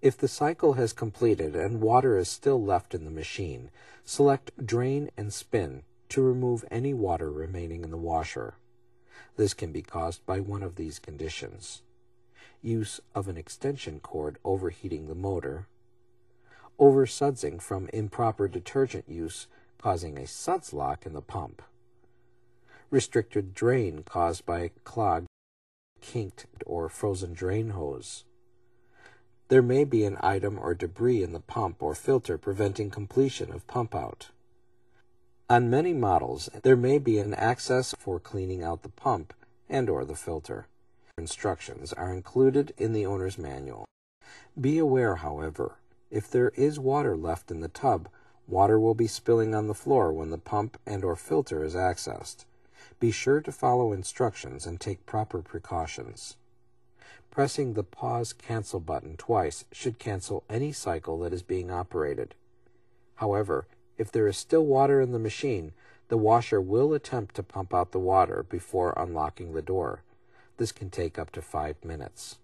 If the cycle has completed and water is still left in the machine, select Drain and Spin to remove any water remaining in the washer. This can be caused by one of these conditions: use of an extension cord overheating the motor, oversudsing from improper detergent use causing a suds lock in the pump, restricted drain caused by a clogged, kinked, or frozen drain hose. There may be an item or debris in the pump or filter preventing completion of pump out. On many models, there may be an access for cleaning out the pump and/or the filter. Instructions are included in the owner's manual. Be aware, however, if there is water left in the tub, water will be spilling on the floor when the pump and/or filter is accessed. Be sure to follow instructions and take proper precautions. Pressing the Pause Cancel button twice should cancel any cycle that is being operated. However, if there is still water in the machine, the washer will attempt to pump out the water before unlocking the door. This can take up to 5 minutes.